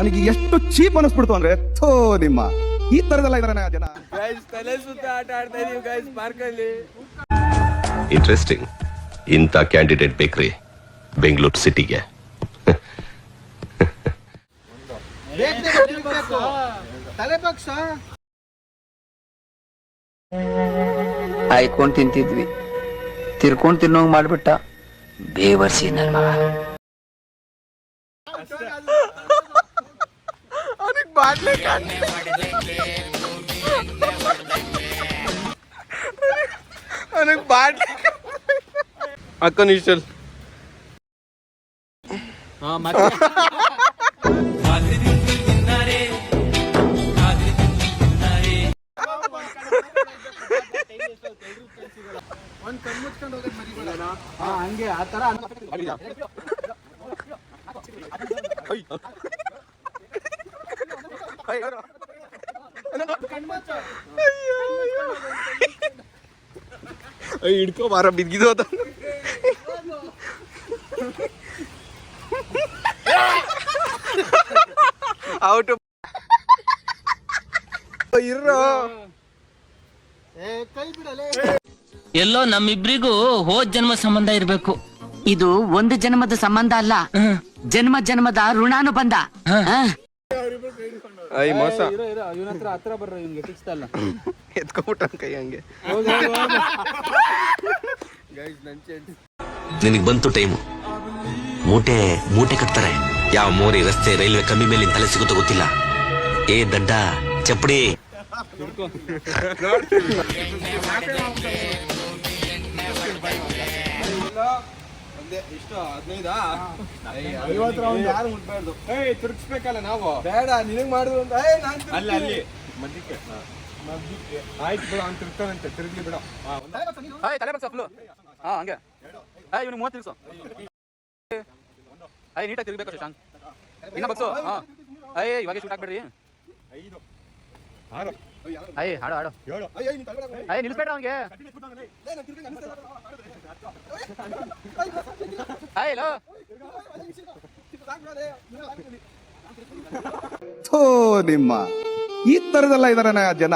ನನಗೆ ಎಷ್ಟು ಚೀಪ್ ಅನಿಸ್ಬಿಡ್ತು ಅಂದ್ರೆ ಥೋ ನಿಮ್ಮ ಈ ತರದೆಲ್ಲ ಇದಾರೆ ಜನ. ತಲೆ ಸುತ್ತ ಆಟ ಆಡ್ತಾ ಇದೀವಿ ಗೈಸ್ ಪಾರ್ಕ್ ಅಲ್ಲಿ. ಇಂಟ್ರೆಸ್ಟಿಂಗ್. ಇಂಥ ಕ್ಯಾಂಡಿಡೇಟ್ ಬೇಕ್ರಿ ಬೆಂಗಳೂರು ಸಿಟಿಗೆ. ಆಯ್ಕೊಂಡ್ ತಿಂತಿದ್ವಿ, ತಿರ್ಕೊಂಡ್ ತಿನ್ನೋಂಗ್ ಮಾಡ್ಬಿಟ್ಟ ಬೇವರ್ಸಿ ನನ್ ಮಗ. ಅಕ್ಕನ ಇಷ್ಟಲ್ ಹಂಗೆ ಆತರ ಹಿಡ್ಕೊ ಬಾರ ಬಿದ್ಗಿದು ಅದ. ಔಟ್ ಇರೋ ಎಲ್ಲೋ ನಮ್ಮಿಬ್ರಿಗೂ ಹೋದ್ ಜನ್ಮ ಸಂಬಂಧ ಇರ್ಬೇಕು. ಇದು ಒಂದು ಜನ್ಮದ ಸಂಬಂಧ ಅಲ್ಲ, ಜನ್ಮ ಜನ್ಮದ ಋಣಾನುಬಂಧ. ಐ ಮೋಸ ಇವನ ಹತ್ರ ಬರ್ರ, ಇವ್ನಿಗೆ ಸಿಕ್ಸ್ತಲ್ಲ ಎತ್ಕೊಬಿಟ್ಟ ಕೈ ಹಂಗೆ. ನಿನಗೆ ಬಂತು ಟೈಮು. ಮೂಟೆ ಮೂಟೆ ಕಟ್ತಾರೆ. ಯಾವ ಮೋರಿ ರಸ್ತೆ ರೈಲ್ವೆ ಕಮ್ಮಿ ಮೇಲೆ ತಲೆ ಸಿಗುತ್ತೋ ಗೊತ್ತಿಲ್ಲ. ಏ ದಡ್ಡ ಚಪ್ಪಡಿ. ತಿರ್ಗಿಸ್ಬೇಕಲ್ಲ ನಾವು. ಬೇಡ ನಿನಗ್ ಮಾಡಿದ್ರು ಅಂತ ಅಲ್ಲಿ ಅಲ್ಲಿ ಮಧ್ಯಕ್ಕೆ ಆಯ್ತು ಬಿಡ ಅವ್ನು ತಿರ್ತಾನಂತೆ. ತಿರ್ಗ್ಲಿ ಬಿಡ. ತಲೆ ಬಗ್ಸ ಫುಲ್ಲು. ಹಾ ಹಂಗೆ ಇವ್ನಿಗೆ 30 ತಿರ್ಗ್ಸು. ನೀಟಾಗಿ ತಿರ್ಗಬೇಕು ಶಾಂಗ್. ಇನ್ನ ಬಗ್ಸು. ಹಾ ಇವಾಗ ಶೂಟ್ ಆಗ್ಬೇಡ್ರಿ. 5 6 ಹಾಡು ಹಾಡು ನಿಲ್ಸ್ಬೇಡ ಅವ್ನಿಗೆ. ಥೋ ನಿಮ್ಮ ಈ ತರದೆಲ್ಲ ಇದಾರೆ ಜನ.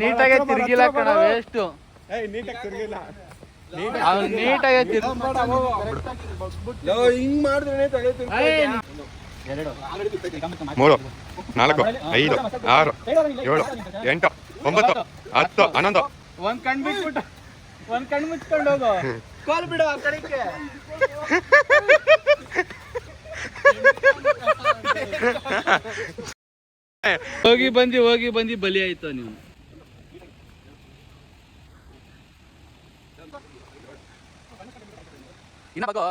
ನೀಟಾಗೆ ತಿರ್ಗಿಲ್ಲ ಕಣ, ವೇಸ್ಟ್. ನೀಟಾಗಿ ತಿರ್ಗಿಲ್ಲ. ನೀಟಾಗೆ ಹಿಂಗ್ ಮಾಡಿದ್ರೆ ತಲೆ 3 4 5 6 7 8 9 10 11. ಒಂದ್ ಕಣ್ ಬಿಟ್ಬಿಟ್ಟು ಒಂದ್ ಕಣ್ ಮುಚ್ಕೊಂಡು ಹೋಗು. ಕಾಲ್ ಬಿಡು ಆ ಕಡೆಗೆ. ಹೋಗಿ ಬಂದಿ ಬಲಿ ಆಯ್ತು ನೀವು. ಇನ್ನ ಬಗೋ.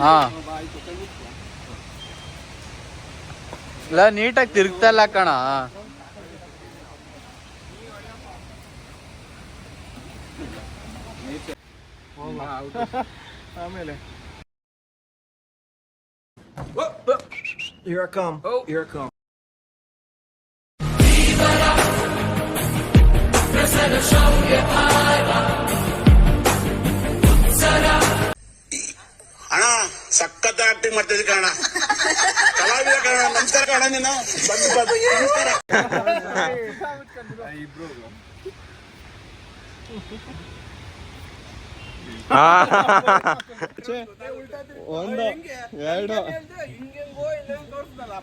ಹಾ ಇಲ್ಲ, ನೀಟಾಗಿ ತಿರುಗ್ತಾ ಇಲ್ಲ ಕಣ. ಆಮೇಲೆ Here I come. Oh, here I come. ಅಣ್ಣ ಸಖತ್ ಆಕ್ಟಿಂಗ್ ಮಾಡ್ತಿದ್ದೆ ಕಣ. ಕಲಾವಿದ ಕಣ. ನಮಸ್ಕಾರ ಕಣ. ನೀನು ಒಂದು 2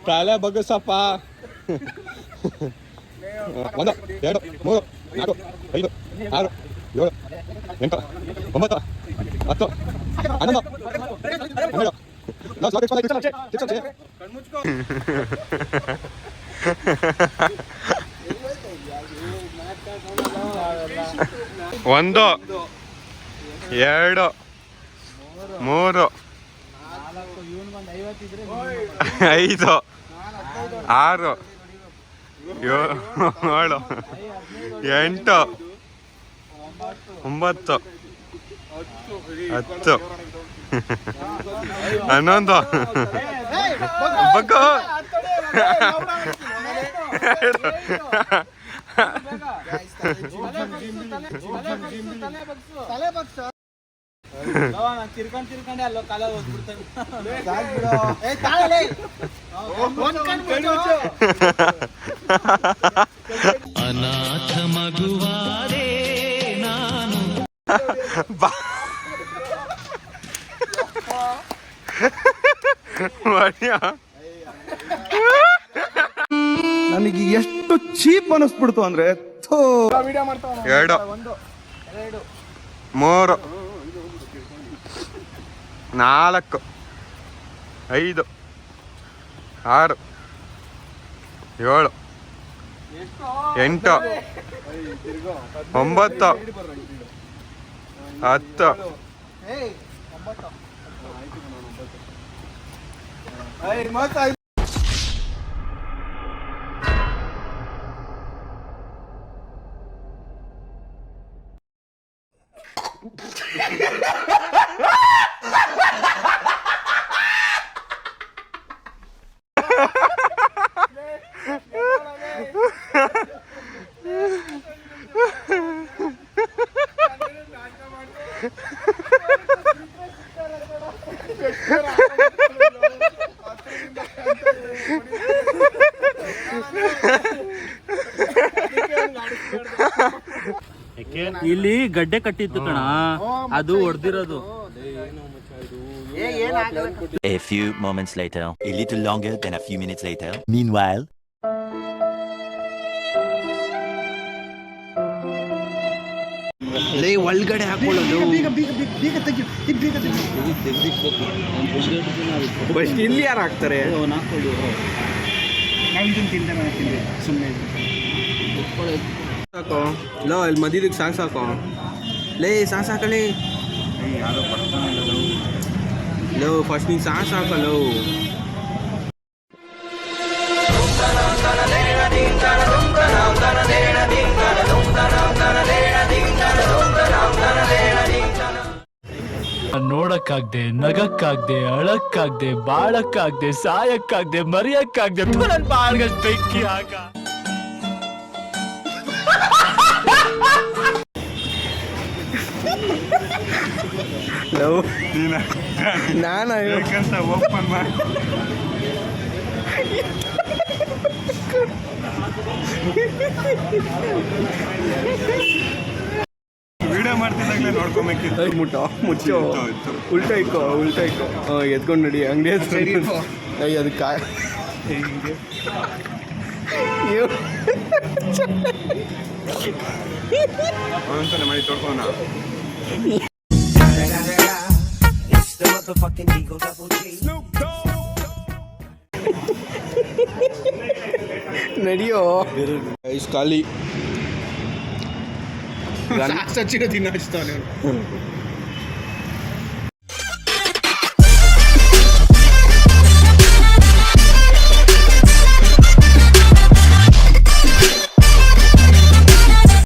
ತಲೆ ಬಗ್ಸಪ್ಪ. 1 2 3 4 5 6 7 8 9 10 11 12. ಒಂದು 2 3 5 6 7 8 9 10 11 ಬಗ್ಗು ತಲೆ ಬಗ್ಸು ನಾನು ತಿರ್ಕೊಂಡೆ ಅಲ್ಲೋ ಕಾಲ ಹೋಗ್ಬಿಡ್ತೇನೆ ಅನಾಥ ಮಗುವಾದೆ ನಾನು. ನನಗೆ ಎಷ್ಟು ಚೀಪ್ ಅನಿಸ್ಬಿಡ್ತು ಅಂದ್ರೆ ಥೋ. ವಿಡಿಯೋ ಮಾಡ್ತಾವ 2 3 4 5 6 7 8 9 10 ಇಲ್ಲಿ ಗಡ್ಡೆ ಕಟ್ಟಿತ್ತು ಕಣ, ಅದು ಹೊಡೆದಿರೋದು. A few moments later, a little longer than a few minutes later. Meanwhile, ಒಳಗಡೆ ಹಾಕೊಳ್ಳೋದು ಫಸ್ಟ್ ಇಲ್ಲಿ ಯಾರು ಹಾಕ್ತಾರೆ? ಸಾಕೋ ಲೋ, ಇಲ್ಲಿ ಮದಿದಕ್ಕೆ ಸಾಂಗ್ಸ್ ಹಾಕೋ. ಲೇ ಸಾಂಗ್ಸ್ ಹಾಕಲೇ. ಲೋ ಫಸ್ಟ್ ನೀನು ಸಾಂಗ್ಸ್ ಹಾಕಲು. ನೋಡಕ್ಕಾಗ್ದೆ, ನಗಕ್ಕಾಗ್ದೆ, ಅಳಕ್ಕಾಗ್ದೆ, ಬಾಳಕ್ಕಾಗ್ದೆ, ಸಾಯಕ್ಕಾಗ್ದೆ, ಮರಿಯಕ್ಕಾಗ್ದೆ, ನನ್ ಬಾಳ್ಗಷ್ಟು ಬೆಂಕಿ ಹಾಕ. ನಾನು ಓಪನ್ ಮಾಡಿ ವಿಡಿಯೋ ಮಾಡ್ತಿದ್ದಾಗಲೇ ನೋಡ್ಕೊಬೇಕಿತ್ತು. ಮುಚ್ಚೋ ಉಲ್ಟಾ ಇಕ್ಕೋ ಎತ್ಕೊಂಡು ನಡಿ ಅಂಗಡಿ ಎತ್ಕೊಂಡು. ಅದಕ್ಕೆ ಒಂದ್ಸಲ ಮಾಡಿ ತೊಡ್ಕೋಣ. ನಡಿಯೋ ಐಸ್ ಖಾಲಿ. ಸಚ್ಚಿರೋ ದಿನ ಹಚ್ತಾನೆ.